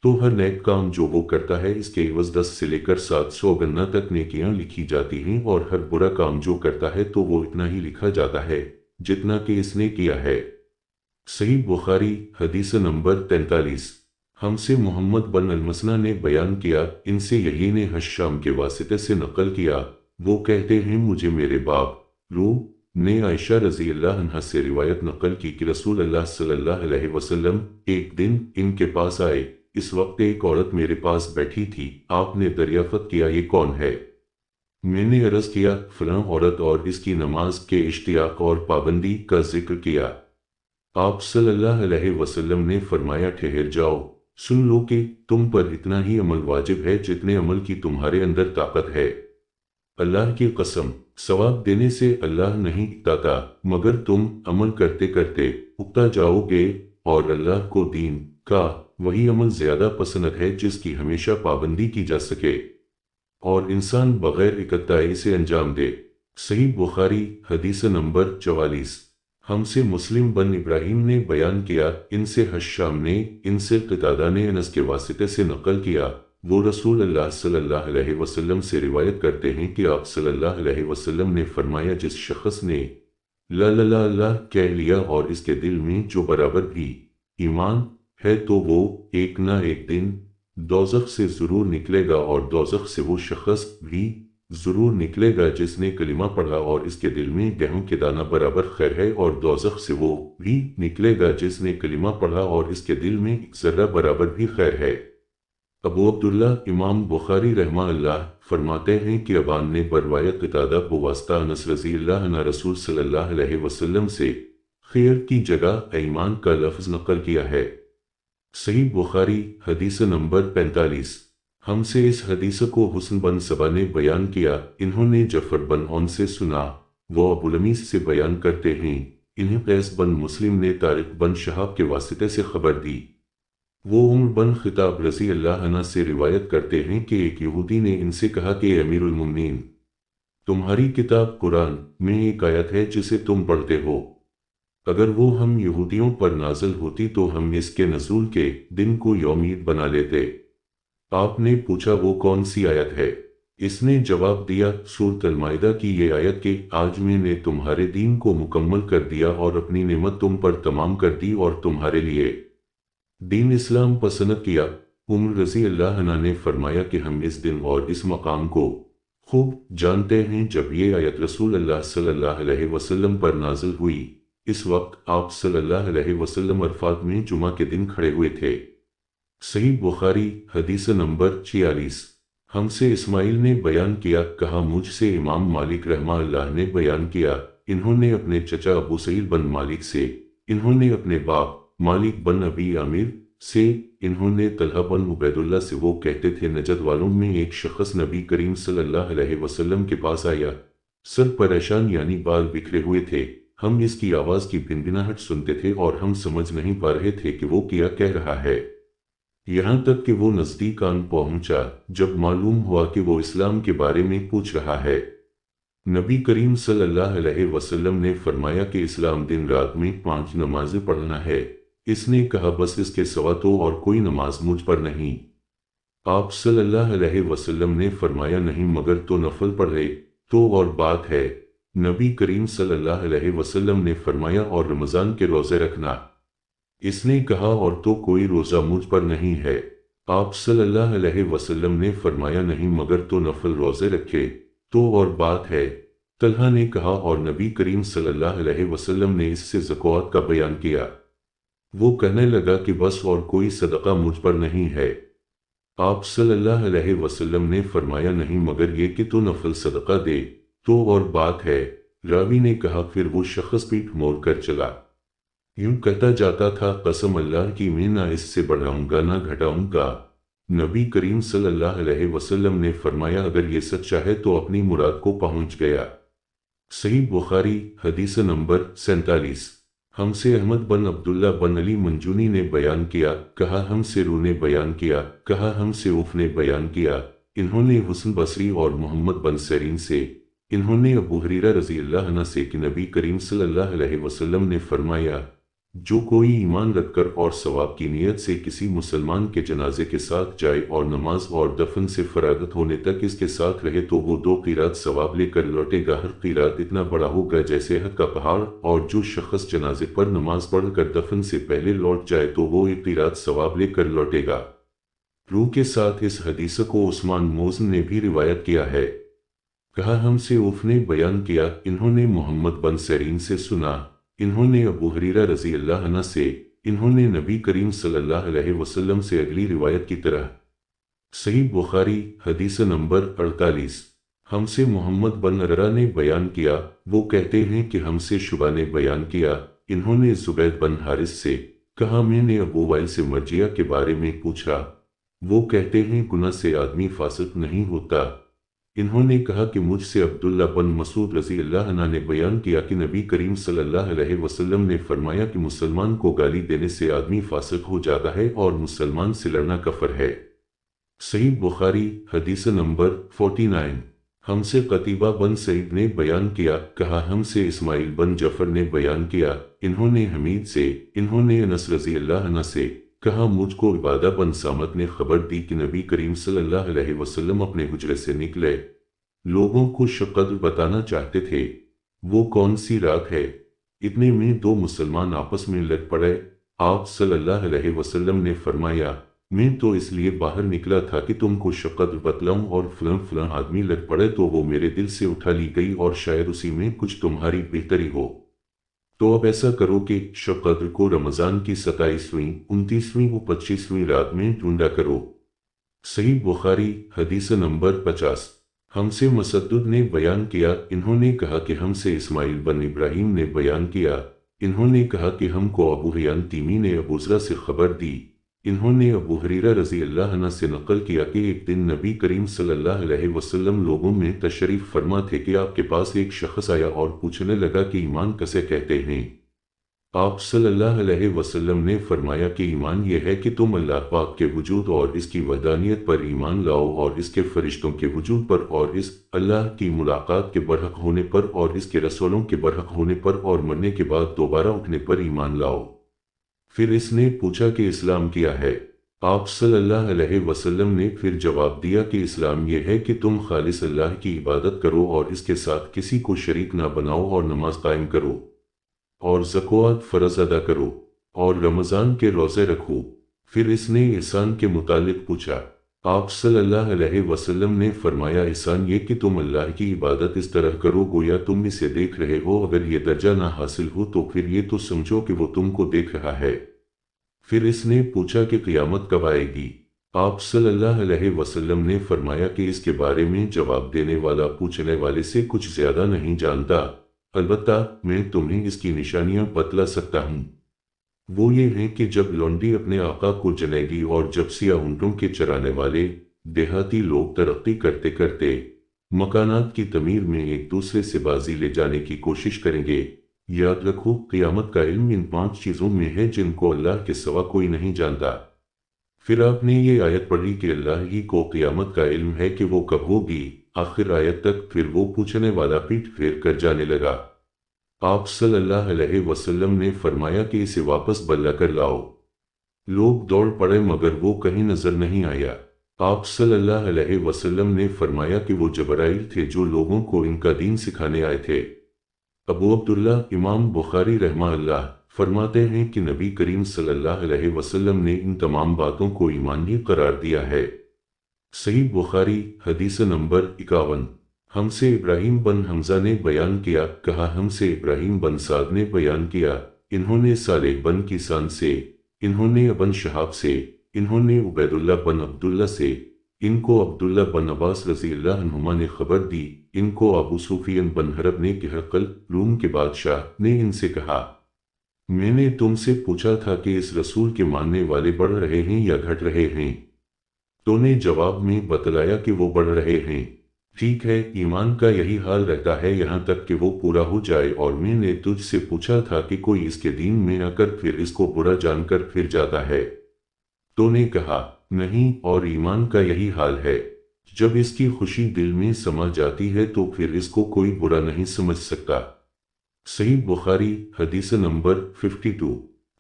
تو ہر نیک کام جو وہ کرتا ہے اس کے عوض 10 سے لے کر 700 گنا تک نیکیاں لکھی جاتی ہیں، اور ہر برا کام جو کرتا ہے تو وہ اتنا ہی لکھا جاتا ہے جتنا کہ اس نے کیا ہے۔ صحیح بخاری حدیث نمبر 43۔ ہم سے محمد بن المثنیٰ نے بیان کیا، ان سے یحیی نے حشام کے واسطے سے نقل کیا، وہ کہتے ہیں مجھے میرے باپ رو نے عائشہ رضی اللہ عنہا سے روایت نقل کی کہ رسول اللہ صلی اللہ علیہ وسلم ایک دن ان کے پاس آئے، اس وقت ایک عورت میرے پاس بیٹھی تھی، آپ نے دریافت کیا یہ کون ہے؟ میں نے عرض کیا فلاں عورت، اور اس کی نماز کے اشتیاق اور پابندی کا ذکر کیا۔ آپ صلی اللہ علیہ وسلم نے فرمایا ٹھہر جاؤ، سن لو کہ تم پر اتنا ہی عمل واجب ہے جتنے عمل کی تمہارے اندر طاقت ہے۔ اللہ کی قسم، ثواب دینے سے اللہ نہیں اکتاتا، مگر تم عمل کرتے کرتے اکتا جاؤ گے، اور اللہ کو دین کا وہی عمل زیادہ پسند ہے جس کی ہمیشہ پابندی کی جا سکے اور انسان بغیر اکتائی سے انجام دے۔ صحیح بخاری حدیث نمبر 44۔ ہم سے مسلم بن ابراہیم نے بیان کیا، ان سے حشام نے، ان سے قتادہ نے انس کے واسطے سے نقل کیا، وہ رسول اللہ صلی اللہ علیہ وسلم سے روایت کرتے ہیں کہ آپ صلی اللہ علیہ وسلم نے فرمایا جس شخص نے لا لا لا اللہ کہہ لیا اور اس کے دل میں جو برابر بھی ایمان ہے تو وہ ایک نہ ایک دن دوزخ سے ضرور نکلے گا، اور دوزخ سے وہ شخص بھی ضرور نکلے گا جس نے کلمہ پڑھا اور اس کے دل میں گہوں کے دانہ برابر خیر ہے، اور دوزخ سے وہ بھی نکلے گا جس نے کلمہ پڑھا اور اس کے دل میں ایک ذرہ برابر بھی خیر ہے۔ ابو عبداللہ امام بخاری رحمہ اللہ فرماتے ہیں کہ ابان نے بروایت قتادہ بواسطہ انس رضی اللہ عنہ رسول صلی اللہ علیہ وسلم سے خیر کی جگہ ایمان کا لفظ نقل کیا ہے۔ صحیح بخاری حدیث نمبر 45۔ ہم سے اس حدیث کو حسن بن صبا نے بیان کیا، انہوں نے جعفر بن عون سے سنا، وہ ابو لمیس سے بیان کرتے ہیں، انہیں قیس بن مسلم نے طارق بن شہاب کے واسطے سے خبر دی، وہ عمر بن خطاب رضی اللہ عنہ سے روایت کرتے ہیں کہ ایک یہودی نے ان سے کہا کہ امیر المومنین، تمہاری کتاب قرآن میں ایک آیت ہے جسے تم پڑھتے ہو، اگر وہ ہم یہودیوں پر نازل ہوتی تو ہم اس کے نزول کے دن کو یوم عید بنا لیتے۔ آپ نے پوچھا وہ کون سی آیت ہے؟ اس نے جواب دیا سورۃ المائدہ کی یہ آیت کہ آج میں نے تمہارے دین کو مکمل کر دیا اور اپنی نعمت تم پر تمام کر دی اور تمہارے لیے دین اسلام پسند کیا۔ عمر رضی اللہ عنہ نے فرمایا کہ ہم اس دن اور اس مقام کو خوب جانتے ہیں جب یہ آیت رسول اللہ صلی اللہ علیہ وسلم پر نازل ہوئی، اس وقت آپ صلی اللہ علیہ وسلم عرفات میں جمعہ کے دن کھڑے ہوئے تھے۔ صحیح بخاری حدیث نمبر 46۔ ہم سے اسماعیل نے بیان کیا، کہا مجھ سے امام مالک رحمہ اللہ نے بیان کیا، انہوں نے اپنے چچا ابو سعید بن مالک سے، انہوں نے اپنے باپ مالک بن ابی عامر سے، انہوں نے طلحہ بن عبید اللہ سے، وہ کہتے تھے نجد والوں میں ایک شخص نبی کریم صلی اللہ علیہ وسلم کے پاس آیا، سر پریشان یعنی بال بکھرے ہوئے تھے، ہم اس کی آواز کی بھنبھناہٹ سنتے تھے اور ہم سمجھ نہیں پا رہے تھے کہ وہ کیا کہہ رہا ہے، یہاں تک کہ وہ نزدیک آن پہنچا جب معلوم ہوا کہ وہ اسلام کے بارے میں پوچھ رہا ہے۔ نبی کریم صلی اللہ علیہ وسلم نے فرمایا کہ اسلام دن رات میں 5 نمازیں پڑھنا ہے۔ اس نے کہا بس اس کے سوا تو اور کوئی نماز مجھ پر نہیں۔ آپ صلی اللہ علیہ وسلم نے فرمایا نہیں مگر تو نفل پڑھے تو اور بات ہے۔ نبی کریم صلی اللہ علیہ وسلم نے فرمایا اور رمضان کے روزے رکھنا۔ اس نے کہا اور تو کوئی روزہ مجھ پر نہیں ہے۔ آپ صلی اللہ علیہ وسلم نے فرمایا نہیں مگر تو نفل روزے رکھے تو اور بات ہے۔ طلحہ نے کہا اور نبی کریم صلی اللہ علیہ وسلم نے اس سے زکوٰۃ کا بیان کیا۔ وہ کہنے لگا کہ بس اور کوئی صدقہ مجھ پر نہیں ہے۔ آپ صلی اللہ علیہ وسلم نے فرمایا نہیں مگر یہ کہ تو نفل صدقہ دے تو اور بات ہے۔ راوی نے کہا پھر وہ شخص پیٹھ موڑ کر چلا۔ یوں کہتا جاتا تھا قسم اللہ کی میں نہ اس سے بڑھاؤں گا نہ گھٹاؤں گا۔ نبی کریم صلی اللہ علیہ وسلم نے فرمایا اگر یہ سچا ہے تو اپنی مراد کو پہنچ گیا۔ صحیح بخاری حدیث نمبر 47۔ ہم سے احمد بن عبداللہ بن علی منجونی نے بیان کیا، کہا ہم سے رو نے بیان کیا، کہا ہم سے عوف نے بیان کیا، انہوں نے حسن بصری اور محمد بن سیرین سے، انہوں نے ابو ہریرہ رضی اللہ عنہ سے کہ نبی کریم صلی اللہ علیہ وسلم نے فرمایا جو کوئی ایمان رکھ کر اور ثواب کی نیت سے کسی مسلمان کے جنازے کے ساتھ جائے اور نماز اور دفن سے فراغت ہونے تک اس کے ساتھ رہے تو وہ 2 قیرات ثواب لے کر لوٹے گا، ہر قیرات اتنا بڑا ہوگا جیسے احد کا پہاڑ، اور جو شخص جنازے پر نماز پڑھ کر دفن سے پہلے لوٹ جائے تو وہ 1 قیرات ثواب لے کر لوٹے گا۔ روح کے ساتھ اس حدیث کو عثمان موزن نے بھی روایت کیا ہے۔ کہا ہم سے عوف نے بیان کیا، انہوں نے محمد بن سیرین سے سنا، انہوں نے ابو ہریرہ رضی اللہ عنہ سے، انہوں نے نبی کریم صلی اللہ علیہ وسلم سے اگلی روایت کی طرح۔ صحیح بخاری حدیث نمبر 48۔ ہم سے محمد بن عرہ نے بیان کیا، وہ کہتے ہیں کہ ہم سے شعبہ نے بیان کیا، انہوں نے زبید بن حارث سے، کہا میں نے ابو وائل سے مرجیہ کے بارے میں پوچھا، وہ کہتے ہیں گناہ سے آدمی فاسق نہیں ہوتا۔ انہوں نے کہا کہ مجھ سے عبداللہ بن مسعود رضی اللہ عنہ نے بیان کیا کہ نبی کریم صلی اللہ علیہ وسلم نے فرمایا کہ مسلمان کو گالی دینے سے آدمی فاسق ہو جاتا ہے اور مسلمان سے لڑنا کفر ہے۔ صحیح بخاری حدیث نمبر 49۔ ہم سے قتیبہ بن سعید نے بیان کیا، کہا ہم سے اسماعیل بن جعفر نے بیان کیا، انہوں نے حمید سے، انہوں نے انس رضی اللہ عنہ سے، کہا مجھ کو عبادہ بن سامت نے خبر دی کہ نبی کریم صلی اللہ علیہ وسلم اپنے حجرے سے نکلے، لوگوں کو شب قدر بتانا چاہتے تھے، وہ کون سی رات ہے؟ اتنے میں 2 مسلمان آپس میں لڑ پڑے۔ آپ صلی اللہ علیہ وسلم نے فرمایا میں تو اس لیے باہر نکلا تھا کہ تم کو شب قدر بتلاؤں، اور فلاں آدمی لڑ پڑے تو وہ میرے دل سے اٹھا لی گئی اور شاید اسی میں کچھ تمہاری بہتری ہو، تو اب ایسا کرو کہ شب قدر کو رمضان کی 27ویں، 29ویں و 25ویں رات میں ڈھونڈا کرو۔ صحیح بخاری حدیث نمبر 50۔ ہم سے مسدد نے بیان کیا، انہوں نے کہا کہ ہم سے اسماعیل بن ابراہیم نے بیان کیا، انہوں نے کہا کہ ہم کو ابو حیان تیمی نے ابو ذرہ سے خبر دی، انہوں نے ابو ہریرہ رضی اللہ عنہ سے نقل کیا کہ ایک دن نبی کریم صلی اللہ علیہ وسلم لوگوں میں تشریف فرما تھے کہ آپ کے پاس ایک شخص آیا اور پوچھنے لگا کہ ایمان کسے کہتے ہیں؟ آپ صلی اللہ علیہ وسلم نے فرمایا کہ ایمان یہ ہے کہ تم اللہ پاک کے وجود اور اس کی وحدانیت پر ایمان لاؤ، اور اس کے فرشتوں کے وجود پر، اور اس اللہ کی ملاقات کے برحق ہونے پر، اور اس کے رسولوں کے برحق ہونے پر، اور مرنے کے بعد دوبارہ اٹھنے پر ایمان لاؤ۔ پھر اس نے پوچھا کہ اسلام کیا ہے؟ آپ صلی اللہ علیہ وسلم نے پھر جواب دیا کہ اسلام یہ ہے کہ تم خالص اللہ کی عبادت کرو اور اس کے ساتھ کسی کو شریک نہ بناؤ، اور نماز قائم کرو، اور زکوٰۃ فرض ادا کرو، اور رمضان کے روزے رکھو۔ پھر اس نے احسان کے متعلق پوچھا۔ آپ صلی اللہ علیہ وسلم نے فرمایا احسان یہ کہ تم اللہ کی عبادت اس طرح کرو گویا تم اسے دیکھ رہے ہو، اگر یہ درجہ نہ حاصل ہو تو پھر یہ تو سمجھو کہ وہ تم کو دیکھ رہا ہے۔ پھر اس نے پوچھا کہ قیامت کب آئے گی؟ آپ صلی اللہ علیہ وسلم نے فرمایا کہ اس کے بارے میں جواب دینے والا پوچھنے والے سے کچھ زیادہ نہیں جانتا، البتہ میں تمہیں اس کی نشانیاں بتلا سکتا ہوں۔ وہ یہ ہیں کہ جب لونڈی اپنے آقا کو جنے گی، اور جب سیاہ اونٹوں کے چرانے والے دیہاتی لوگ ترقی کرتے کرتے مکانات کی تعمیر میں ایک دوسرے سے بازی لے جانے کی کوشش کریں گے۔ یاد رکھو قیامت کا علم ان 5 چیزوں میں ہے جن کو اللہ کے سوا کوئی نہیں جانتا۔ پھر آپ نے یہ آیت پڑھی کہ اللہ ہی کو قیامت کا علم ہے کہ وہ کب ہوگی، آخر آیت تک۔ پھر وہ پوچھنے والا پیٹ پھیر کر جانے لگا۔ آپ صلی اللہ علیہ وسلم نے فرمایا کہ اسے واپس بلا کر لاؤ۔ لوگ دوڑ پڑے مگر وہ کہیں نظر نہیں آیا۔ آپ صلی اللہ علیہ وسلم نے فرمایا کہ وہ جبرائیل تھے جو لوگوں کو ان کا دین سکھانے آئے تھے۔ ابو عبداللہ امام بخاری رحمہ اللہ فرماتے ہیں کہ نبی کریم صلی اللہ علیہ وسلم نے ان تمام باتوں کو ایمان ہی قرار دیا ہے۔ صحیح بخاری حدیث نمبر 51۔ ہم سے ابراہیم بن حمزہ نے بیان کیا، کہا ہم سے ابراہیم بن سعد نے بیان کیا، انہوں نے صالح بن کیسان سے، انہوں نے ابن شہاب سے، انہوں نے عبید اللہ بن عبداللہ سے، ان کو عبداللہ بن عباس رضی اللہ عنہما نے خبر دی، ان کو ابو سفیان بن حرب نے کہ ہرقل روم کے بادشاہ نے ان سے کہا، میں نے تم سے پوچھا تھا کہ اس رسول کے ماننے والے بڑھ رہے ہیں یا گھٹ رہے ہیں؟ تو نے جواب میں بتلایا کہ وہ بڑھ رہے ہیں۔ ٹھیک ہے، ایمان کا یہی حال رہتا ہے یہاں تک کہ وہ پورا ہو جائے، اور میں نے تجھ سے پوچھا تھا کہ کوئی اس کے دین میں آ کر پھر اس کو برا جان کر پھر جاتا ہے؟ تو نے کہا نہیں، اور ایمان کا یہی حال ہے، جب اس کی خوشی دل میں سما جاتی ہے تو پھر اس کو کوئی برا نہیں سمجھ سکتا۔ صحیح بخاری حدیث نمبر 52۔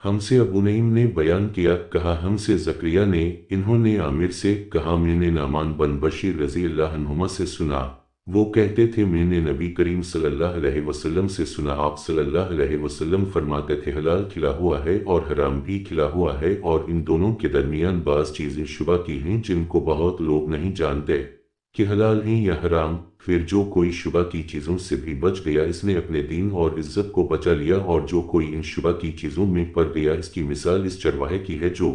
ہم سے ابو نعیم نے بیان کیا، کہا ہم سے زکریا نے، انہوں نے عامر سے، کہا میں نے نعمان بن بشیر رضی اللہ عنہما سے سنا، وہ کہتے تھے میں نے نبی کریم صلی اللہ علیہ وسلم سے سنا، آپ صلی اللہ علیہ وسلم فرماتے تھے حلال کھلا ہوا ہے اور حرام بھی کھلا ہوا ہے، اور ان دونوں کے درمیان بعض چیزیں شبہ کی ہیں جن کو بہت لوگ نہیں جانتے کہ حلال ہیں یا حرام، پھر جو کوئی شبہ کی چیزوں سے بھی بچ گیا اس نے اپنے دین اور عزت کو بچا لیا، اور جو کوئی ان شبہ کی چیزوں میں پڑ گیا اس کی مثال اس چرواہے کی ہے جو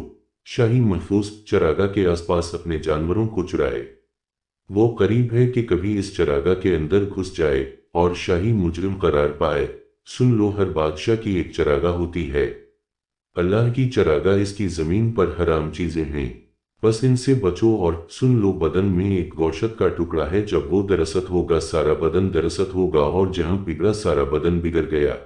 شاہی محفوظ چراگاہ کے آس پاس اپنے جانوروں کو چرائے۔ وہ قریب ہے کہ کبھی اس چراگاہ کے اندر گھس جائے اور شاہی مجرم قرار پائے۔ سن لو، ہر بادشاہ کی ایک چراگاہ ہوتی ہے، اللہ کی چراگاہ اس کی زمین پر حرام چیزیں ہیں، بس ان سے بچو، اور سن لو، بدن میں ایک گوشت کا ٹکڑا ہے، جب وہ درست ہوگا سارا بدن درست ہوگا، اور جہاں بگڑا سارا بدن بگڑ گیا،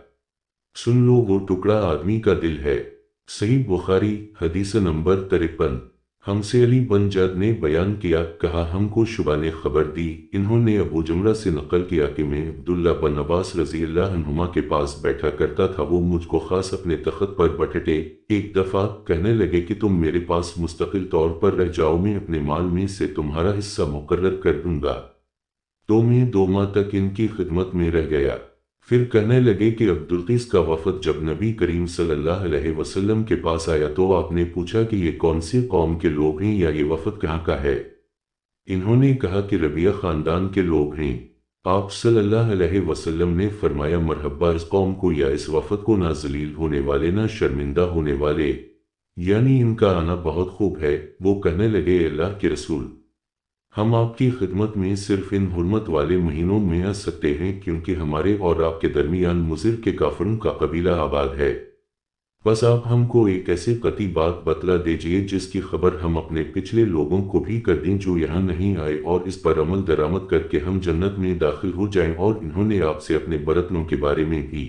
سن لو وہ ٹکڑا آدمی کا دل ہے۔ صحیح بخاری حدیث نمبر 53۔ ہم سے علی بن جد نے بیان کیا، کہا ہم کو شعبہ نے خبر دی، انہوں نے ابو جمرہ سے نقل کیا کہ میں عبداللہ بن عباس رضی اللہ عنہما کے پاس بیٹھا کرتا تھا، وہ مجھ کو خاص اپنے تخت پر بٹھٹے ایک دفعہ کہنے لگے کہ تم میرے پاس مستقل طور پر رہ جاؤ، میں اپنے مال میں سے تمہارا حصہ مقرر کر دوں گا۔ تو میں 2 ماہ تک ان کی خدمت میں رہ گیا۔ پھر کہنے لگے کہ عبدالقیس کا وفد جب نبی کریم صلی اللہ علیہ وسلم کے پاس آیا تو آپ نے پوچھا کہ یہ کون سی قوم کے لوگ ہیں یا یہ وفد کہاں کا ہے؟ انہوں نے کہا کہ ربیہ خاندان کے لوگ ہیں۔ آپ صلی اللہ علیہ وسلم نے فرمایا مرحبا اس قوم کو یا اس وفد کو، نہ ذلیل ہونے والے نہ شرمندہ ہونے والے، یعنی ان کا آنا بہت خوب ہے۔ وہ کہنے لگے اے اللہ کے رسول، ہم آپ کی خدمت میں صرف ان حرمت والے مہینوں میں آ سکتے ہیں کیونکہ ہمارے اور آپ کے درمیان مضر کے کافروں کا قبیلہ آباد ہے، بس آپ ہم کو ایک ایسے قطعی بات بتلا دیجئے جس کی خبر ہم اپنے پچھلے لوگوں کو بھی کر دیں جو یہاں نہیں آئے، اور اس پر عمل درآمد کر کے ہم جنت میں داخل ہو جائیں۔ اور انہوں نے آپ سے اپنے برتنوں کے بارے میں بھی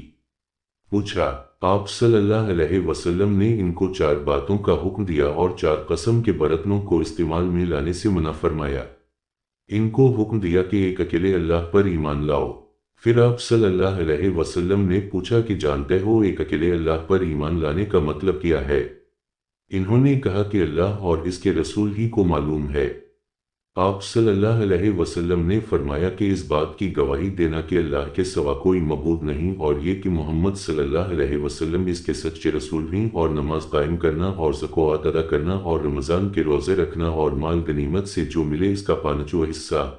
پوچھا۔ آپ صلی اللہ علیہ وسلم نے ان کو 4 باتوں کا حکم دیا اور 4 قسم کے برتنوں کو استعمال میں لانے سے منع فرمایا۔ ان کو حکم دیا کہ ایک اکیلے اللہ پر ایمان لاؤ۔ پھر آپ صلی اللہ علیہ وسلم نے پوچھا کہ جانتے ہو ایک اکیلے اللہ پر ایمان لانے کا مطلب کیا ہے؟ انہوں نے کہا کہ اللہ اور اس کے رسول ہی کو معلوم ہے۔ آپ صلی اللہ علیہ وسلم نے فرمایا کہ اس بات کی گواہی دینا کہ اللہ کے سوا کوئی معبود نہیں، اور یہ کہ محمد صلی اللہ علیہ وسلم اس کے سچے رسول ہیں، اور نماز قائم کرنا اور زکوٰۃ ادا کرنا اور رمضان کے روزے رکھنا اور مال غنیمت سے جو ملے اس کا 5واں حصہ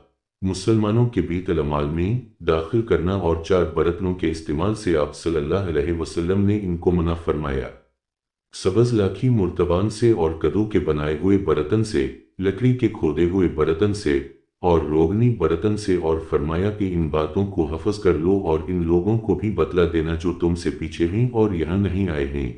مسلمانوں کے بیت المال میں داخل کرنا، اور 4 برتنوں کے استعمال سے آپ صلی اللہ علیہ وسلم نے ان کو منع فرمایا، سبز لاکھی مرتبان سے اور کدو کے بنائے ہوئے برتن سے، لکڑی کے کھودے ہوئے برتن سے اور روغنی برتن سے، اور فرمایا کہ ان باتوں کو حفظ کر لو اور ان لوگوں کو بھی بتلا دینا جو تم سے پیچھے ہیں اور یہاں نہیں آئے ہیں۔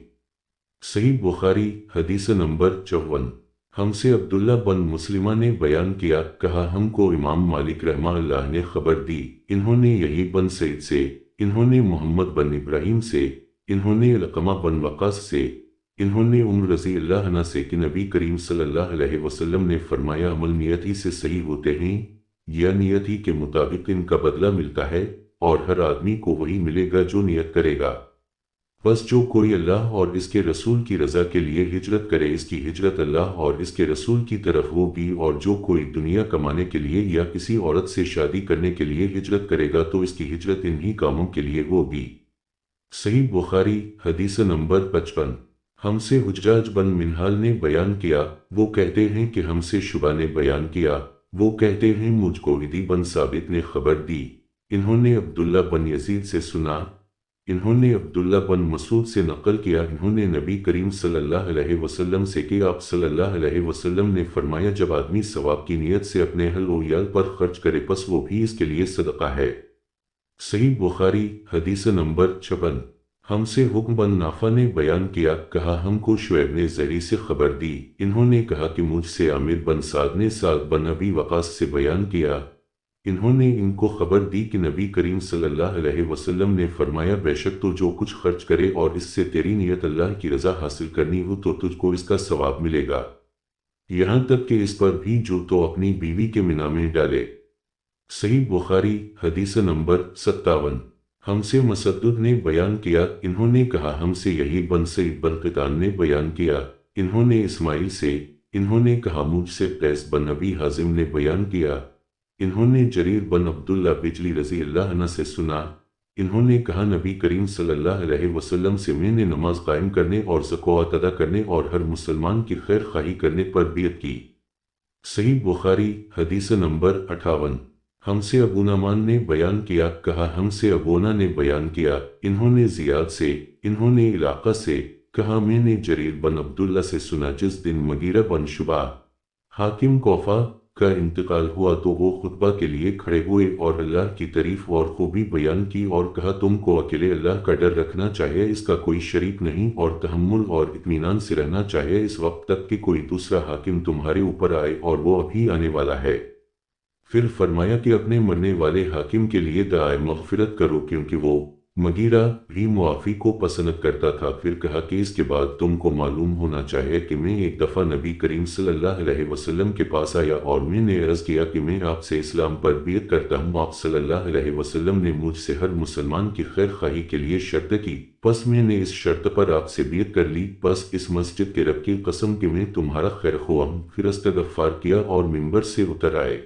صحیح بخاری حدیث نمبر 54۔ ہم سے عبداللہ بن مسلمہ نے بیان کیا، کہا ہم کو امام مالک رحمہ اللہ نے خبر دی، انہوں نے یحییٰ بن سعید سے، انہوں نے محمد بن ابراہیم سے، انہوں نے علقمہ بن وقاص سے، انہوں نے عمر رضی اللہ عنہ سے کہ نبی کریم صلی اللہ علیہ وسلم نے فرمایا عمل نیت ہی سے صحیح ہوتے ہیں، یا نیت ہی کے مطابق ان کا بدلہ ملتا ہے، اور ہر آدمی کو وہی ملے گا جو نیت کرے گا۔ پس جو کوئی اللہ اور اس کے رسول کی رضا کے لیے ہجرت کرے اس کی ہجرت اللہ اور اس کے رسول کی طرف ہوگی، اور جو کوئی دنیا کمانے کے لیے یا کسی عورت سے شادی کرنے کے لیے ہجرت کرے گا تو اس کی ہجرت انہی کاموں کے لیے ہوگی۔ صحیح بخاری حدیث نمبر 55۔ ہم سے حجاج بن منہال نے بیان کیا، وہ کہتے ہیں کہ ہم سے شعبہ نے بیان کیا، وہ کہتے ہیں مجھ کو عدی بن ثابت نے خبر دی، انہوں نے عبداللہ بن یزید سے سنا، انہوں نے عبداللہ بن مسعود سے نقل کیا، انہوں نے نبی کریم صلی اللہ علیہ وسلم سے کہ آپ صلی اللہ علیہ وسلم نے فرمایا جب آدمی ثواب کی نیت سے اپنے اہل و عیال پر خرچ کرے پس وہ بھی اس کے لیے صدقہ ہے۔ صحیح بخاری حدیث نمبر 56۔ ہم سے حکم بن نافع نے بیان کیا، کہا ہم کو شعیب نے زہری سے خبر دی، انہوں نے کہا کہ مجھ سے عامر بن سعد نے سعد بن ابی وقاص سے بیان کیا، انہوں نے ان کو خبر دی کہ نبی کریم صلی اللہ علیہ وسلم نے فرمایا بے شک تو جو کچھ خرچ کرے اور اس سے تیری نیت اللہ کی رضا حاصل کرنی ہو تو تجھ کو اس کا ثواب ملے گا، یہاں تک کہ اس پر بھی جو تو اپنی بیوی کے منہ میں ڈالے۔ صحیح بخاری حدیث نمبر 57۔ ہم سے مسدد نے بیان کیا، انہوں نے کہا ہم سے یحیی بن سعید بن قطان نے بیان کیا، انہوں نے اسماعیل سے، انہوں نے کہا مجھ سے قیس بن ابی حازم نے بیان کیا، انہوں نے جریر بن عبداللہ بجلی رضی اللہ عنہ سے سنا، انہوں نے کہا نبی کریم صلی اللہ علیہ وسلم سے میں نے نماز قائم کرنے اور زکوٰۃ ادا کرنے اور ہر مسلمان کی خیر خواہی کرنے پر بیعت کی۔ صحیح بخاری حدیث نمبر 58۔ ہم سے ابو نعمان نے بیان کیا، کہا ہم سے ابونا نے بیان کیا، انہوں نے زیاد سے، انہوں نے علاقہ سے، کہا میں نے جریر بن عبداللہ سے سنا جس دن مغیرہ بن شعبہ حاکم کوفہ کا انتقال ہوا تو وہ خطبہ کے لیے کھڑے ہوئے اور اللہ کی تعریف اور خوبی بیان کی اور کہا تم کو اکیلے اللہ کا ڈر رکھنا چاہیے، اس کا کوئی شریک نہیں، اور تحمل اور اطمینان سے رہنا چاہیے اس وقت تک کہ کوئی دوسرا حاکم تمہارے اوپر آئے، اور وہ ابھی آنے والا ہے۔ پھر فرمایا کہ اپنے مرنے والے حاکم کے لیے دعائے مغفرت کرو کیونکہ وہ مغیرہ بھی معافی کو پسند کرتا تھا۔ پھر کہا کہ اس کے بعد تم کو معلوم ہونا چاہیے کہ میں ایک دفعہ نبی کریم صلی اللہ علیہ وسلم کے پاس آیا اور میں نے عرض کیا کہ میں آپ سے اسلام پر بیعت کرتا ہوں، آپ صلی اللہ علیہ وسلم نے مجھ سے ہر مسلمان کی خیر خواہی کے لیے شرط کی، پس میں نے اس شرط پر آپ سے بیعت کر لی، پس اس مسجد کے رب کی قسم کہ میں تمہارا خیر خواہ ہوں۔ پھر استغفار کیا اور منبر سے اتر آئے۔